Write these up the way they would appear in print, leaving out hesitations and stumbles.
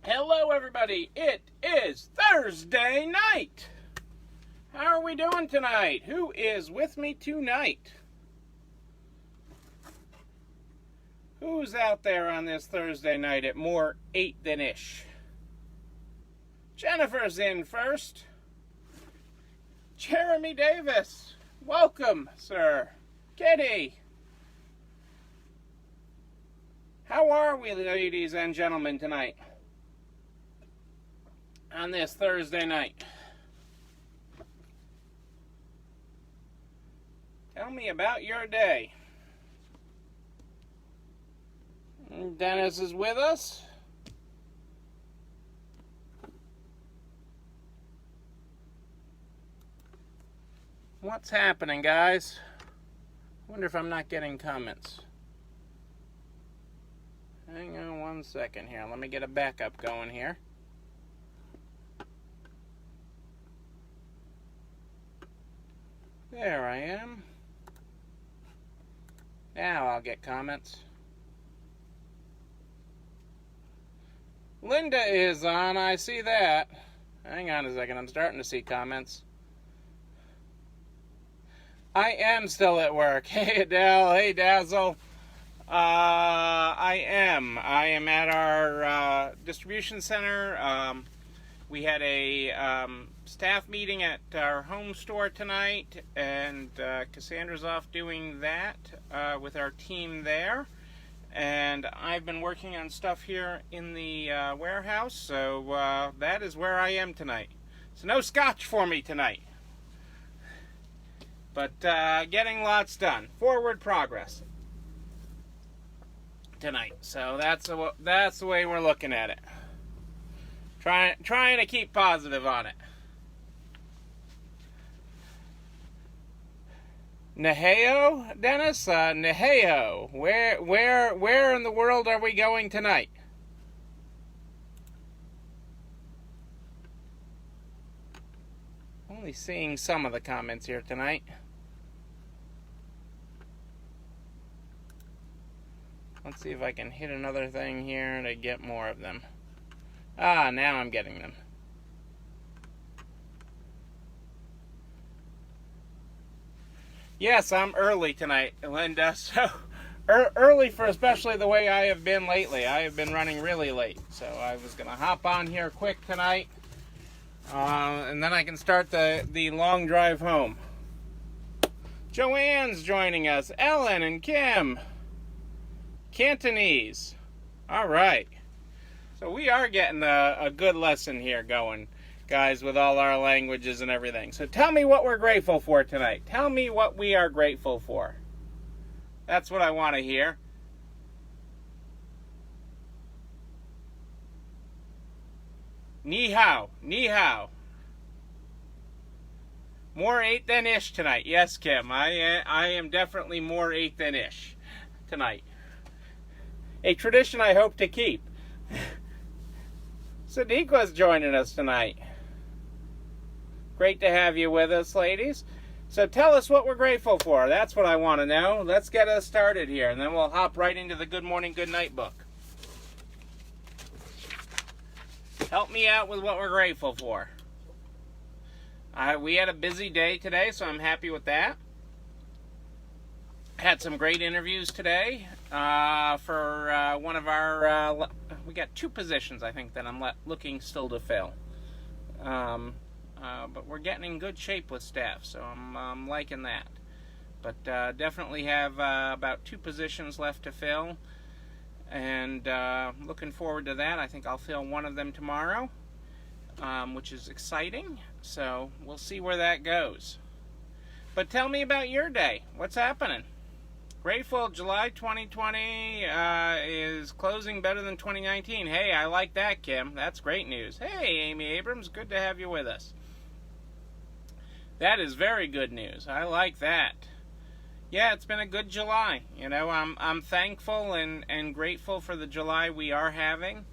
Hello, everybody. It is Thursday night. How are we doing tonight? Who is with me tonight? Who's out there on this Thursday night at more 8 than ish? Jennifer's in first. Jeremy Davis. Welcome, sir. Kitty. How are we, ladies and gentlemen, tonight? On this Thursday night. Tell me about your day. Dennis is with us. What's happening, guys? Wonder if I'm not getting comments. Hang on one second here. Let me get a backup going here. There I am. Now I'll get comments. Linda is on, I see that. Hang on a second, I'm starting to see comments. I am still at work. Hey Adele, hey Dazzle. I am at our distribution center. We had a staff meeting at our home store tonight, and Cassandra's off doing that with our team there. And I've been working on stuff here in the warehouse, so that is where I am tonight. So no scotch for me tonight. But getting lots done. Forward progress tonight. So that's the way we're looking at it. Trying to keep positive on it. Naheo, Dennis? Naheo. Where in the world are we going tonight? Only seeing some of the comments here tonight. Let's see if I can hit another thing here to get more of them. Ah, now I'm getting them. Yes, I'm early tonight, Linda. So, early for especially the way I have been lately. I have been running really late. So, I was going to hop on here quick tonight. And then I can start the long drive home. Joanne's joining us. Ellen and Kim. Cantonese. All right. So we are getting a good lesson here going, guys, with all our languages and everything. So tell me what we're grateful for tonight. Tell me what we are grateful for. That's what I want to hear. Ni hao. Ni hao. More 8 than ish tonight. Yes, Kim. I am definitely more 8 than ish tonight. A tradition I hope to keep. Sadiqa's joining us tonight. Great to have you with us, ladies. So tell us what we're grateful for. That's what I want to know. Let's get us started here, and then we'll hop right into the Good Morning, Good Night book. Help me out with what we're grateful for. We had a busy day today, so I'm happy with that. Had some great interviews today for one of our... we got 2 positions, I think, that I'm looking still to fill. But we're getting in good shape with staff, so I'm liking that. But definitely have about 2 positions left to fill. And looking forward to that. I think I'll fill one of them tomorrow, which is exciting. So we'll see where that goes. But tell me about your day. What's happening? Grateful July 2020 is closing better than 2019. Hey, I like that, Kim. That's great news. Hey, Amy Abrams, good to have you with us. That is very good news. I like that. Yeah, it's been a good July. You know, I'm thankful and grateful for the July we are having.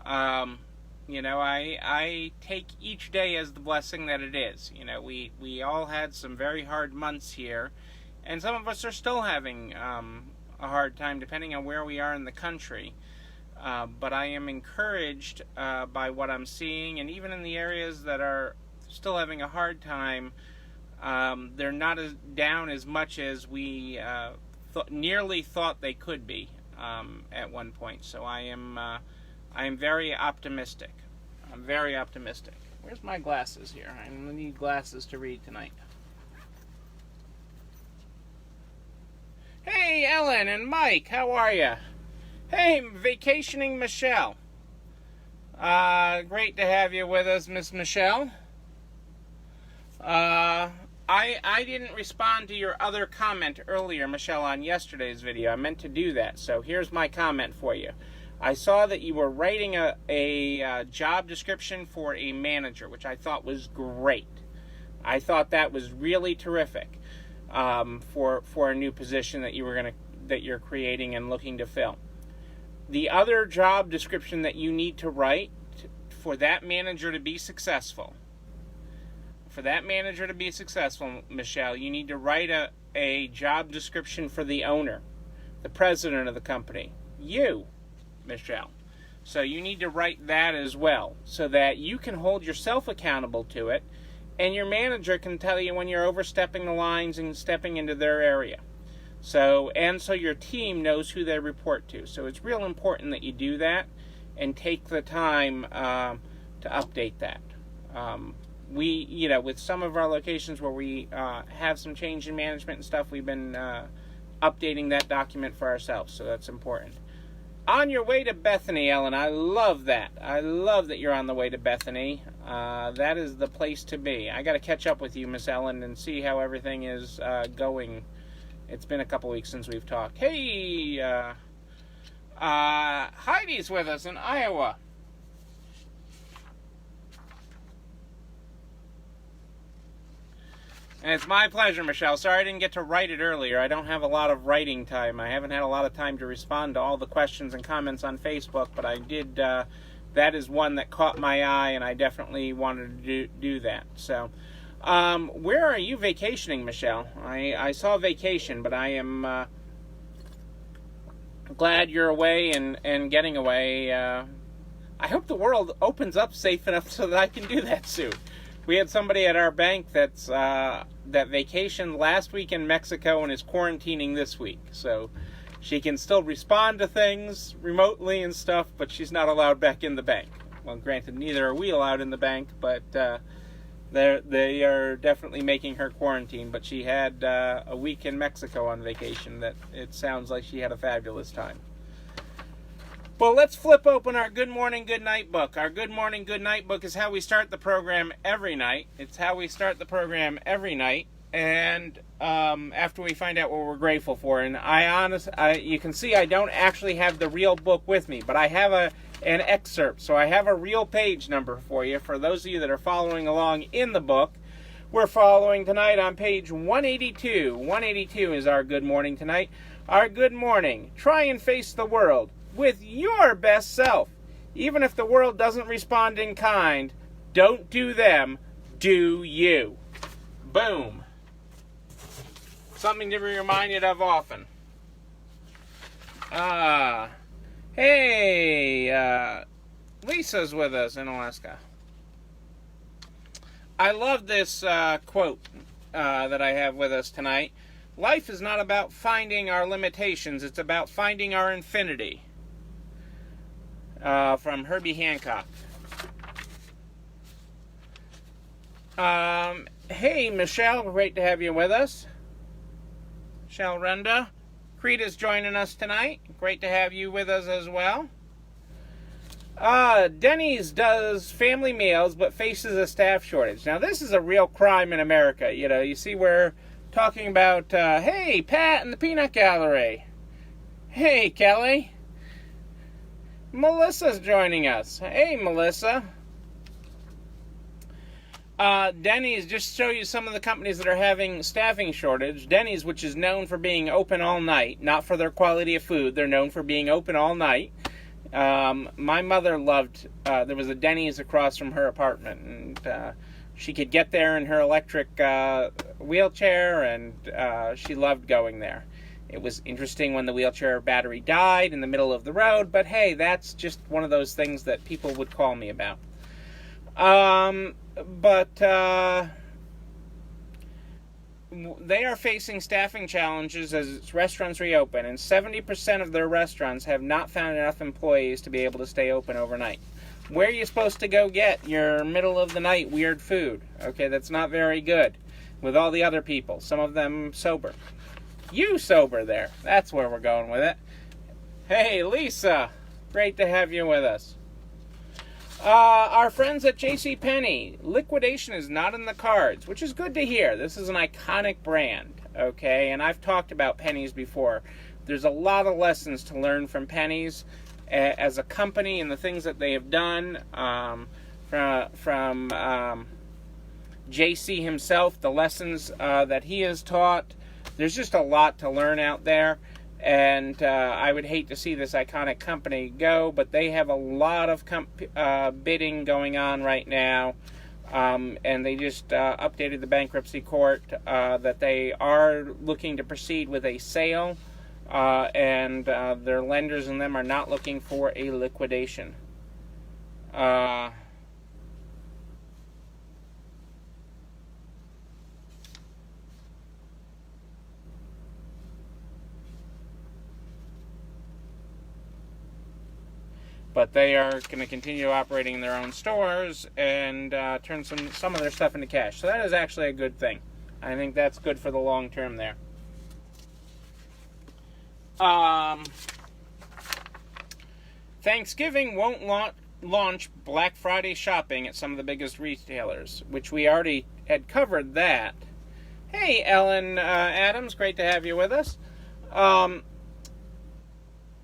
You know, I take each day as the blessing that it is. You know, we all had some very hard months here. And some of us are still having a hard time, depending on where we are in the country. but I am encouraged by what I'm seeing, and even in the areas that are still having a hard time, they're not as down as much as we nearly thought they could be at one point. So I am very optimistic. I'm very optimistic. Where's my glasses here? I'm going to need glasses to read tonight. Hey, Ellen and Mike, how are you? Hey, vacationing Michelle. Great to have you with us, Miss Michelle. I didn't respond to your other comment earlier, Michelle, on yesterday's video. I meant to do that, so here's my comment for you. I saw that you were writing a job description for a manager, which I thought was great. I thought that was really terrific for a new position that you're creating and looking to fill. The other job description that you need to write for that manager to be successful. For that manager to be successful, Michelle, you need to write a job description for the owner, the president of the company, you, Michelle. So you need to write that as well, so that you can hold yourself accountable to it, and your manager can tell you when you're overstepping the lines and stepping into their area. So your team knows who they report to. So it's real important that you do that and take the time to update that. We, with some of our locations where we have some change in management and stuff, we've been updating that document for ourselves, so that's important. On your way to Bethany, Ellen, I love that. I love that you're on the way to Bethany. That is the place to be. I got to catch up with you, Miss Ellen, and see how everything is going. It's been a couple weeks since we've talked. Hey, Heidi's with us in Iowa. And it's my pleasure, Michelle. Sorry I didn't get to write it earlier. I don't have a lot of writing time. I haven't had a lot of time to respond to all the questions and comments on Facebook, but I did. That is one that caught my eye, and I definitely wanted to do that. So, where are you vacationing, Michelle? I saw vacation, but I am glad you're away and getting away. I hope the world opens up safe enough so that I can do that soon. We had somebody at our bank that vacationed last week in Mexico and is quarantining this week. So she can still respond to things remotely and stuff, but she's not allowed back in the bank. Well, granted, neither are we allowed in the bank, but they are definitely making her quarantine. But she had a week in Mexico on vacation that it sounds like she had a fabulous time. Well, let's flip open our Good Morning, Good Night book. Our Good Morning, Good Night book is how we start the program every night. It's how we start the program every night, and after we find out what we're grateful for. And you can see I don't actually have the real book with me, but I have an excerpt. So I have a real page number for you. For those of you that are following along in the book, we're following tonight on page 182. 182 is our Good Morning tonight. Our Good Morning. Try and face the world with your best self. Even if the world doesn't respond in kind, don't do them, do you. Boom. Something to be reminded of often. Hey, Lisa's with us in Alaska. I love this quote that I have with us tonight. Life is not about finding our limitations, it's about finding our infinity. From Herbie Hancock. Hey, Michelle, great to have you with us. Michelle Renda. Creda's joining us tonight. Great to have you with us as well. Denny's does family meals but faces a staff shortage. Now, this is a real crime in America. You see we're talking about, hey, Pat and the Peanut Gallery. Hey, Kelly. Melissa's joining us. Hey, Melissa. Denny's, just show you some of the companies that are having staffing shortage. Denny's, which is known for being open all night, not for their quality of food. They're known for being open all night. My mother loved, there was a Denny's across from her apartment, and she could get there in her electric wheelchair, and she loved going there. It was interesting when the wheelchair battery died in the middle of the road, but hey, that's just one of those things that people would call me about. They are facing staffing challenges as restaurants reopen, and 70% of their restaurants have not found enough employees to be able to stay open overnight. Where are you supposed to go get your middle-of-the-night weird food? Okay, that's not very good with all the other people, some of them sober. You sober there. That's where we're going with it. Hey, Lisa, great to have you with us. Our friends at JCPenney, liquidation is not in the cards, which is good to hear. This is an iconic brand, okay? And I've talked about Penny's before. There's a lot of lessons to learn from Penny's as a company and the things that they have done. From JC himself, the lessons that he has taught. There's just a lot to learn out there. And I would hate to see this iconic company go, but they have a lot of bidding going on right now. And they just updated the bankruptcy court that they are looking to proceed with a sale. And their lenders and them are not looking for a liquidation. But they are going to continue operating their own stores and turn some of their stuff into cash. So that is actually a good thing. I think that's good for the long term there. Thanksgiving won't launch Black Friday shopping at some of the biggest retailers, which we already had covered that. Hey, Ellen Adams, great to have you with us.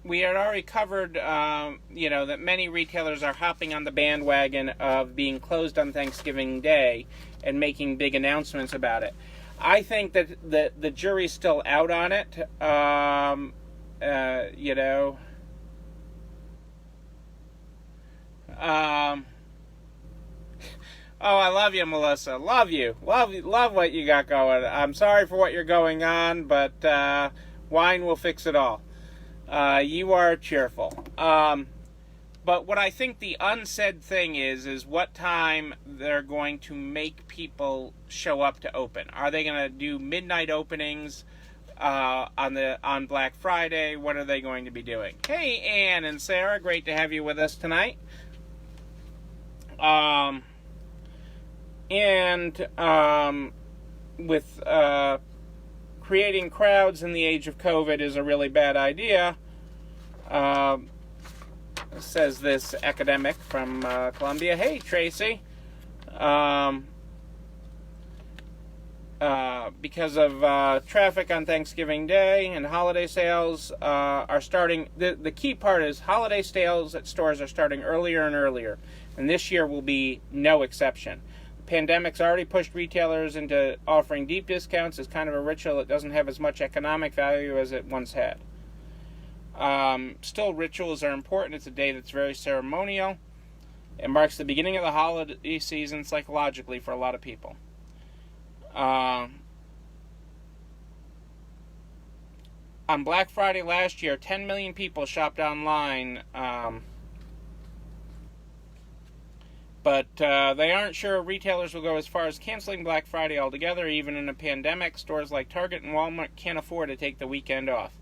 We had already covered, that many retailers are hopping on the bandwagon of being closed on Thanksgiving Day and making big announcements about it. I think that the jury's still out on it. Oh, I love you, Melissa. Love you. Love what you got going. I'm sorry for what you're going on, but wine will fix it all. You are cheerful. But what I think the unsaid thing is what time they're going to make people show up to open. Are they going to do midnight openings on Black Friday? What are they going to be doing? Hey, Ann and Sarah, great to have you with us tonight. With creating crowds in the age of COVID is a really bad idea, says this academic from Columbia. Hey, Tracy. Because of traffic on Thanksgiving Day and holiday sales are starting. The key part is holiday sales at stores are starting earlier and earlier, and this year will be no exception. The pandemic's already pushed retailers into offering deep discounts as kind of a ritual that doesn't have as much economic value as it once had. Still, rituals are important. It's a day that's very ceremonial. It marks the beginning of the holiday season psychologically for a lot of people. On Black Friday last year, 10 million people shopped online, but they aren't sure retailers will go as far as canceling Black Friday altogether. Even in a pandemic, stores like Target and Walmart can't afford to take the weekend off.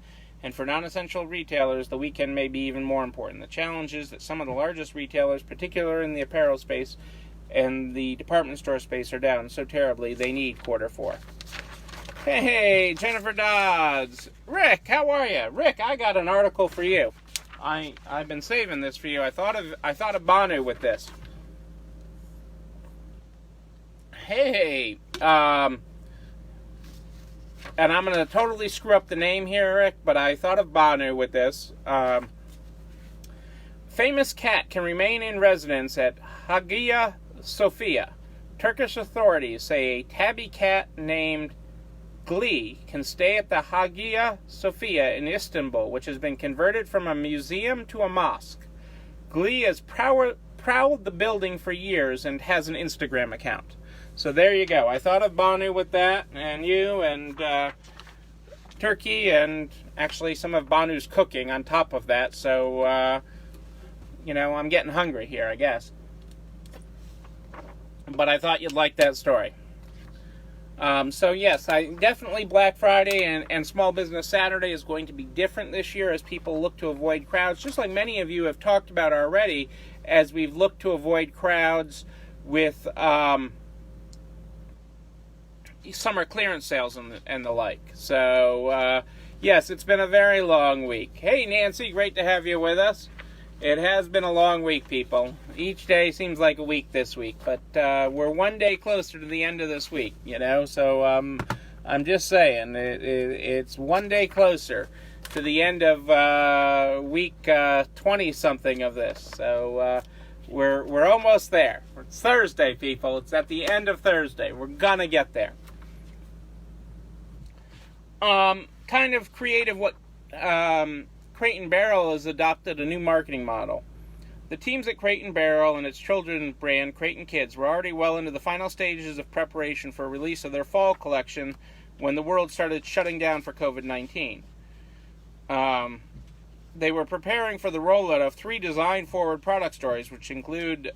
And for non-essential retailers, the weekend may be even more important. The challenge is that some of the largest retailers, particularly in the apparel space and the department store space, are down so terribly they need Q4. Hey, Jennifer Dodds. Rick, how are you? Rick, I got an article for you. I've been saving this for you. I thought of Banu with this. Hey, and I'm going to totally screw up the name here, Rick, but I thought of Banu with this. Famous cat can remain in residence at Hagia Sophia. Turkish authorities say a tabby cat named Glee can stay at the Hagia Sophia in Istanbul, which has been converted from a museum to a mosque. Glee has prowled the building for years and has an Instagram account. So there you go. I thought of Banu with that, and you, and turkey and actually some of Banu's cooking on top of that. So, I'm getting hungry here, I guess. But I thought you'd like that story. So yes, definitely Black Friday and Small Business Saturday is going to be different this year as people look to avoid crowds, just like many of you have talked about already, as we've looked to avoid crowds with summer clearance sales and the like. So yes, it's been a very long week. Hey Nancy, great to have you with us. It has been a long week, people. Each day seems like a week this week, but we're one day closer to the end of this week, so I'm just saying, it's one day closer to the end of week 20-something of this, so we're almost there. It's Thursday, people. It's at the end of Thursday. We're gonna get there. Kind of creative what... Crate & Barrel has adopted a new marketing model. The teams at Crate & Barrel and its children's brand, Crate & Kids, were already well into the final stages of preparation for release of their fall collection when the world started shutting down for COVID-19. They were preparing for the rollout of 3 design-forward product stories, which include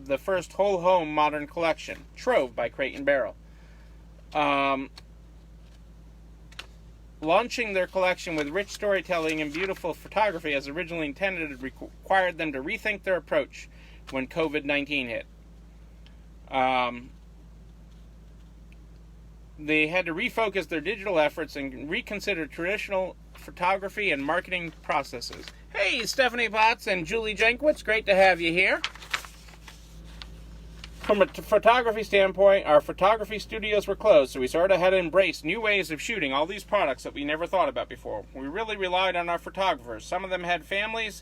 the first whole home modern collection, Trove by Crate & Barrel. Launching their collection with rich storytelling and beautiful photography as originally intended required them to rethink their approach when COVID-19 hit. They had to refocus their digital efforts and reconsider traditional photography and marketing processes. Hey, Stephanie Potts and Julie Jenkwitz, great to have you here. From a photography standpoint, our photography studios were closed, so we sort of had to embrace new ways of shooting all these products that we never thought about before. We really relied on our photographers. Some of them had families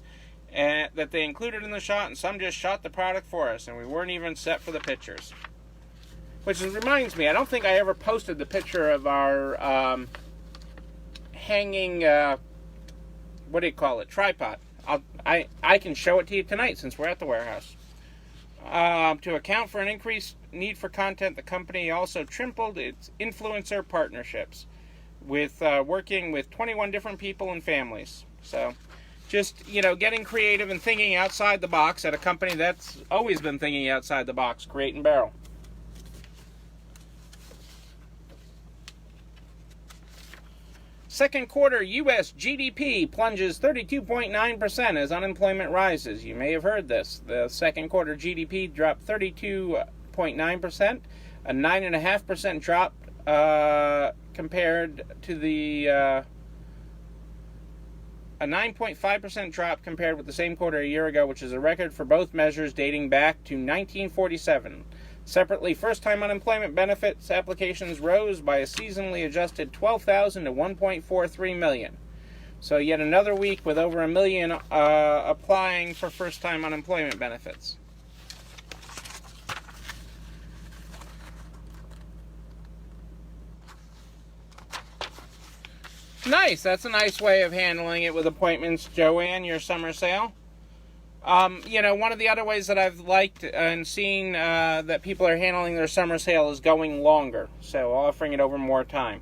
that they included in the shot, and some just shot the product for us, and we weren't even set for the pictures. Which reminds me, I don't think I ever posted the picture of our hanging, tripod. I can show it to you tonight since we're at the warehouse. To account for an increased need for content, the company also tripled its influencer partnerships with working with 21 different people and families. So just, getting creative and thinking outside the box at a company that's always been thinking outside the box, Crate & Barrel. Second quarter U.S. GDP plunges 32.9% as unemployment rises. You may have heard this. The second quarter GDP dropped 32.9%, a 9.5% drop compared to the a 9.5% drop compared with the same quarter a year ago, which is a record for both measures dating back to 1947. Separately, first-time unemployment benefits applications rose by a seasonally adjusted 12,000 to 1.43 million. So yet another week with over 1 million applying for first-time unemployment benefits. Nice. That's a nice way of handling it with appointments, Joanne, your summer sale. One of the other ways that I've liked and seen that people are handling their summer sale is going longer, so offering it over more time.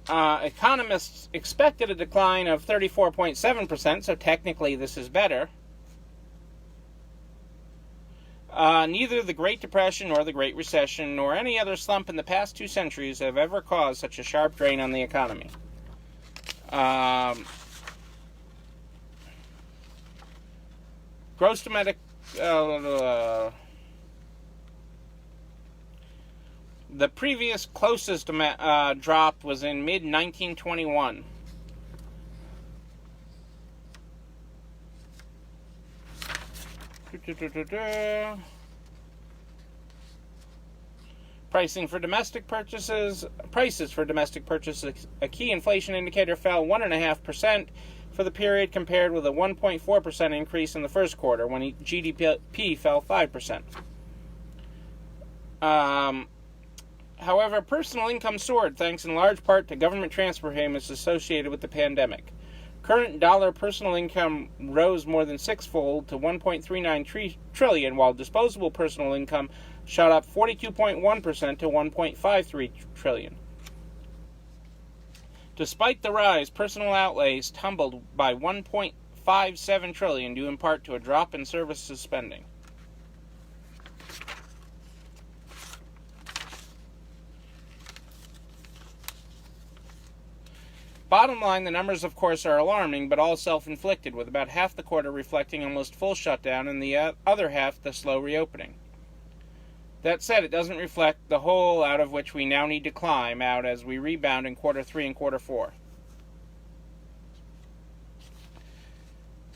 Economists expected a decline of 34.7%, so technically this is better. Neither the Great Depression nor the Great Recession nor any other slump in the past 2 centuries have ever caused such a sharp drain on the economy. Gross domestic the previous closest drop was in mid-1921. Prices for domestic purchases, a key inflation indicator, fell 1.5% for the period, compared with a 1.4% increase in the first quarter when GDP fell 5%. However, personal income soared thanks in large part to government transfer payments associated with the pandemic. Current dollar personal income rose more than 6-fold to $1.39 trillion, while disposable personal income shot up 42.1% to $1.53 trillion. Despite the rise, personal outlays tumbled by $1.57 trillion, due in part to a drop in services spending. Bottom line, the numbers, of course, are alarming, but all self-inflicted, with about half the quarter reflecting almost full shutdown and the other half the slow reopening. That said, it doesn't reflect the hole out of which we now need to climb out as we rebound in quarter 3 and quarter 4.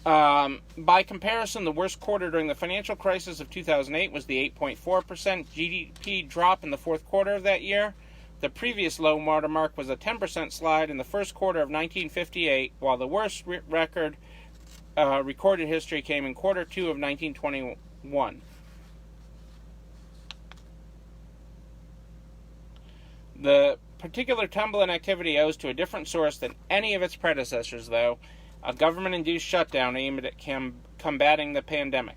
By comparison, the worst quarter during the financial crisis of 2008 was the 8.4% GDP drop in the fourth quarter of that year. The previous low watermark was a 10% slide in the first quarter of 1958, while the worst record recorded history came in quarter 2 of 1921. The particular tumble in activity owes to a different source than any of its predecessors, though: a government-induced shutdown aimed at combating the pandemic.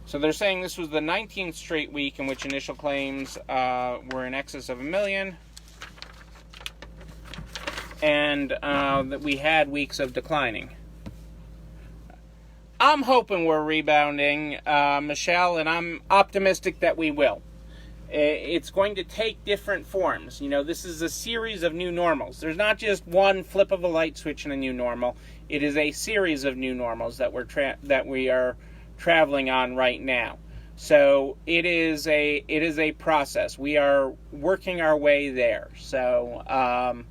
So they're saying this was the 19th straight week in which initial claims were in excess of 1 million, and that we had weeks of declining. I'm hoping we're rebounding, Michelle, and I'm optimistic that we will. It's going to take different forms. You know, this is a series of new normals. There's not just one flip of a light switch in a new normal. It is a series of new normals that we are traveling on right now. So it is a process. We are working our way there. So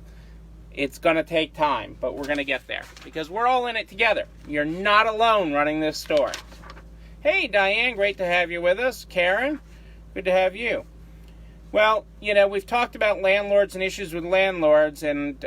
it's going to take time, but we're going to get there because we're all in it together. You're not alone running this store. Hey, Diane, great to have you with us. Karen, good to have you. Well, you know, we've talked about landlords and issues with landlords, and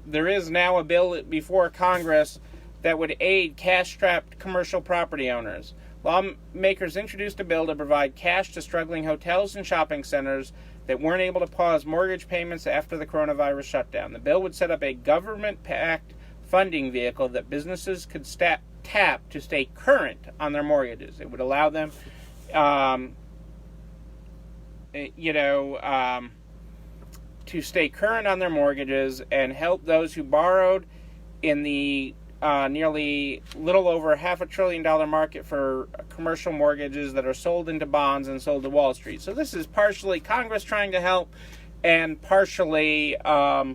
there is now a bill before Congress that would aid cash-strapped commercial property owners. Lawmakers introduced a bill to provide cash to struggling hotels and shopping centers that weren't able to pause mortgage payments after the coronavirus shutdown. The bill would set up a government-backed funding vehicle that businesses could tap to stay current on their mortgages. It would allow them, to stay current on their mortgages and help those who borrowed in the nearly little over $500 billion market for commercial mortgages that are sold into bonds and sold to Wall Street. So this is partially Congress trying to help, and partially the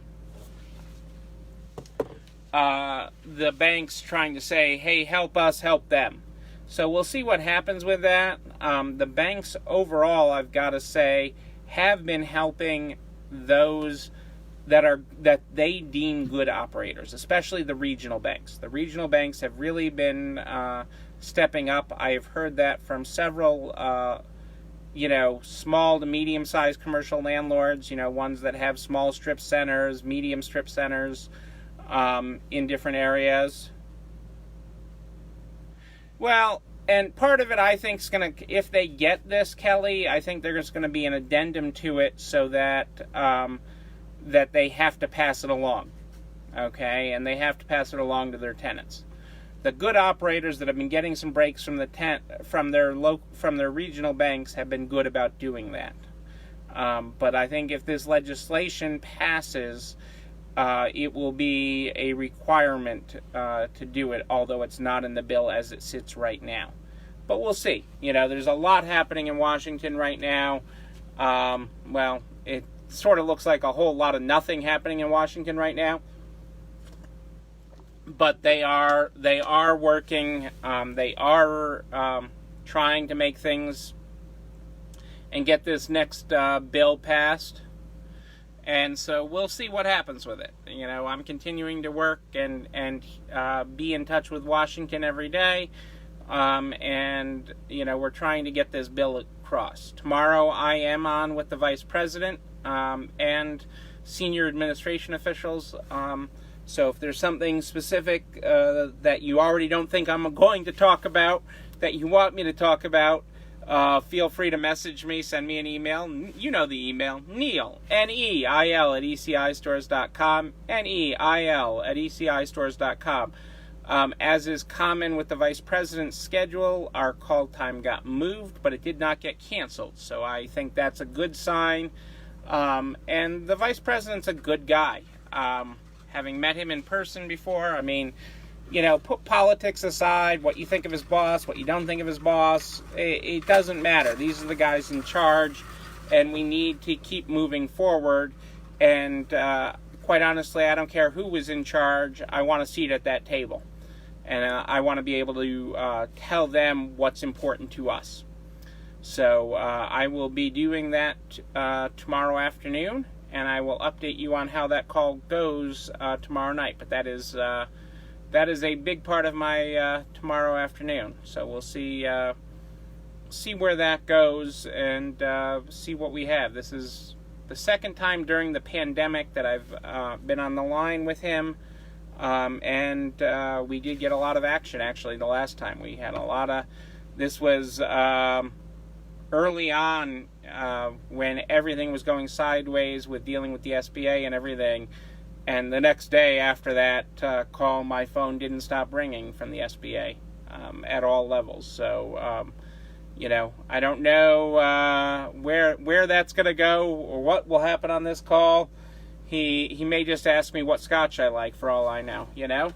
banks trying to say, hey, help us, help them. So we'll see what happens with that. The banks overall, I've got to say, have been helping those that they deem good operators, especially the regional banks. The regional banks have really been stepping up. I have heard that from several, small to medium-sized commercial landlords, ones that have small strip centers, medium strip centers in different areas. Well, and part of it, I think, is going to, if they get this, Kelly, I think there's going to be an addendum to it so that that they have to pass it along, okay? And they have to pass it along to their tenants. The good operators that have been getting some breaks from their regional banks have been good about doing that. But I think if this legislation passes, it will be a requirement to do it, although it's not in the bill as it sits right now. But we'll see. There's a lot happening in Washington right now. It sort of looks like a whole lot of nothing happening in Washington right now. But they are working. They are trying to make things and get this next bill passed. And so we'll see what happens with it. I'm continuing to work and be in touch with Washington every day. And we're trying to get this bill across. Tomorrow I am on with the Vice President and senior administration officials. So if there's something specific that you already don't think I'm going to talk about, that you want me to talk about, feel free to message me, send me an email. You know the email, Neil, N-E-I-L @ECIstores.com, N-E-I-L @ECIstores.com. As is common with the Vice President's schedule, our call time got moved, but it did not get canceled. So I think that's a good sign. And the Vice President's a good guy. Having met him in person before, I mean, you know, put politics aside, what you think of his boss, what you don't think of his boss, it doesn't matter. These are the guys in charge, and we need to keep moving forward. And quite honestly, I don't care who was in charge. I want a seat at that table. And I want to be able to tell them what's important to us. So I will be doing that tomorrow afternoon, and I will update you on how that call goes tomorrow night. But that is a big part of my tomorrow afternoon. So we'll see where that goes and see what we have. This is the second time during the pandemic that I've been on the line with him. And we did get a lot of action, actually, the last time. We had a lot of... This was early on when everything was going sideways with dealing with the SBA and everything. And the next day after that call, my phone didn't stop ringing from the SBA at all levels. So, you know, I don't know where that's going to go or what will happen on this call. He may just ask me what scotch I like, for all I know, you know.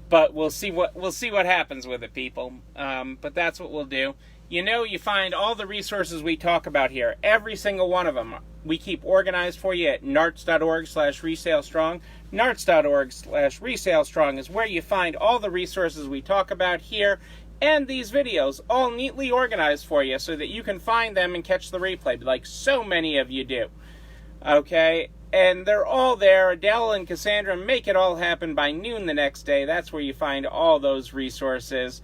But we'll see what happens with it, people. But that's what we'll do. You know, you find all the resources we talk about here, every single one of them. We keep organized for you at narts.org/resalestrong. Narts.org/resalestrong is where you find all the resources we talk about here and these videos, all neatly organized for you so that you can find them and catch the replay, like so many of you do. Okay? And they're all there. Adele and Cassandra make it all happen by noon the next day. That's where you find all those resources.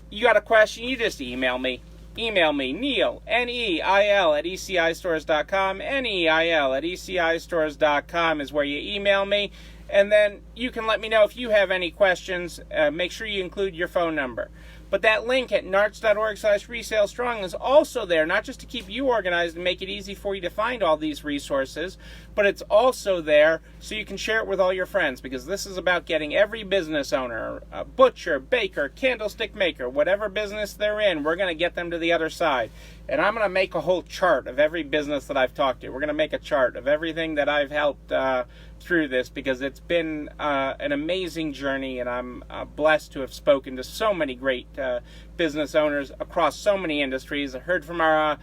You got a question, you just email me. Email me, Neil, Neil, at ECIstores.com. Neil at ECIstores.com is where you email me. And then you can let me know if you have any questions. Make sure you include your phone number. But that link at narts.org/resalestrong is also there, not just to keep you organized and make it easy for you to find all these resources, but it's also there so you can share it with all your friends, because this is about getting every business owner, a butcher, baker, candlestick maker, whatever business they're in, we're going to get them to the other side. And I'm going to make a whole chart of every business that I've talked to. We're going to make a chart of everything that I've helped through this, because it's been an amazing journey, and I'm blessed to have spoken to so many great business owners across so many industries. I heard from our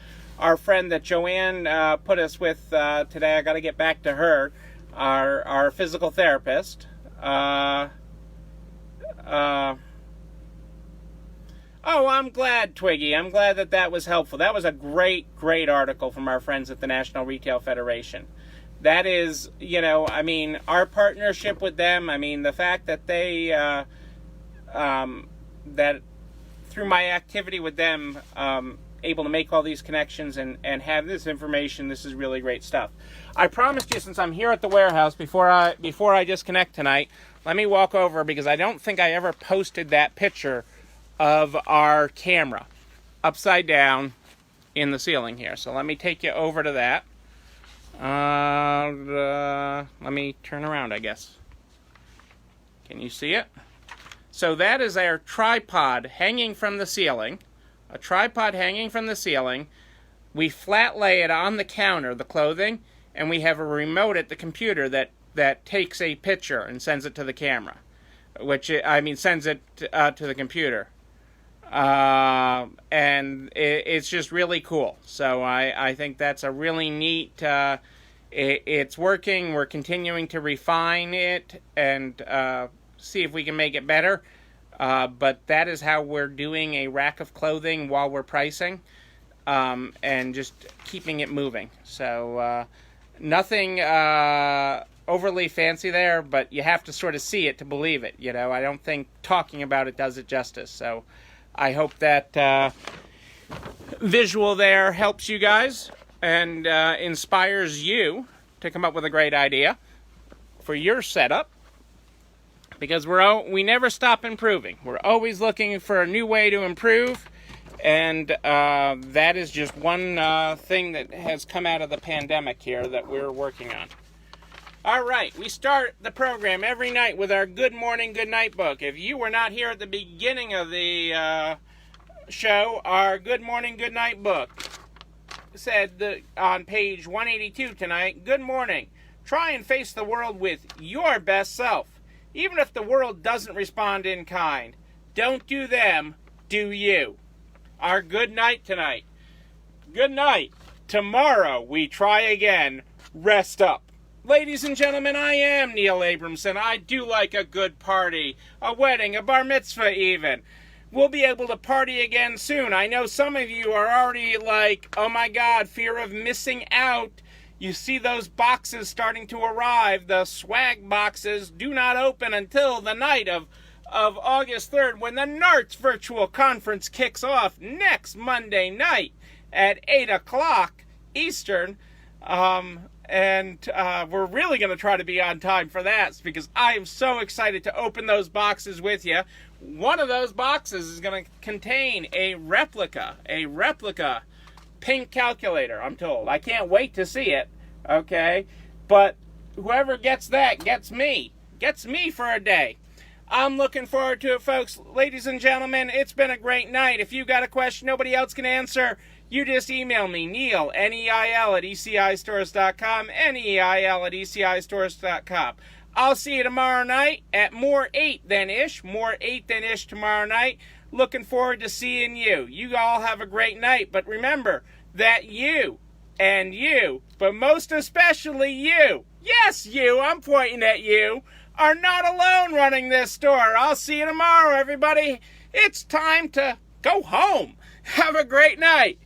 friend that Joanne put us with today. I got to get back to her, our physical therapist. Oh, I'm glad, Twiggy. I'm glad that was helpful. That was a great article from our friends at the National Retail Federation. That is, you know, I mean, our partnership with them, I mean, the fact that they, that through my activity with them, able to make all these connections and have this information, this is really great stuff. I promised you, since I'm here at the warehouse, before I disconnect tonight, let me walk over, because I don't think I ever posted that picture of our camera upside down in the ceiling here. So let me take you over to that. Let me turn around, I guess. Can you see it? So that is our tripod hanging from the ceiling. A tripod hanging from the ceiling. We flat lay it on the counter, the clothing, and we have a remote at the computer that takes a picture and sends it to the camera. Sends it to the computer. And it's just really cool. So I think that's a really neat, it's working. We're continuing to refine it and see if we can make it better. But that is how we're doing a rack of clothing while we're pricing, and just keeping it moving. So nothing overly fancy there, but you have to sort of see it to believe it. You know, I don't think talking about it does it justice. So I hope that visual there helps you guys and inspires you to come up with a great idea for your setup, because we never stop improving. We're always looking for a new way to improve, and that is just one thing that has come out of the pandemic here that we're working on. All right, we start the program every night with our Good Morning, Good Night book. If you were not here at the beginning of the show, our Good Morning, Good Night book said on page 182 tonight, good morning. Try and face the world with your best self. Even if the world doesn't respond in kind, don't do them, do you. Our good night tonight. Good night. Tomorrow we try again. Rest up. Ladies and gentlemen, I am Neil Abramson. I do like a good party, a wedding, a bar mitzvah even. We'll be able to party again soon. I know some of you are already like, oh my God, fear of missing out. You see those boxes starting to arrive. The swag boxes do not open until the night of August 3rd when the NARTS virtual conference kicks off next Monday night at 8 o'clock Eastern. And we're really going to try to be on time for that because I am so excited to open those boxes with you. One of those boxes is going to contain a replica pink calculator, I'm told. I can't wait to see it, okay? But whoever gets that gets me for a day. I'm looking forward to it, folks. Ladies and gentlemen, it's been a great night. If you got a question nobody else can answer, you just email me, Neil, Neil, at ECIstores.com, Neil at ECIstores.com. I'll see you tomorrow night at more 8 than ish tomorrow night. Looking forward to seeing you. You all have a great night, but remember that you, and you, but most especially you, yes, you, I'm pointing at you, are not alone running this store. I'll see you tomorrow, everybody. It's time to go home. Have a great night.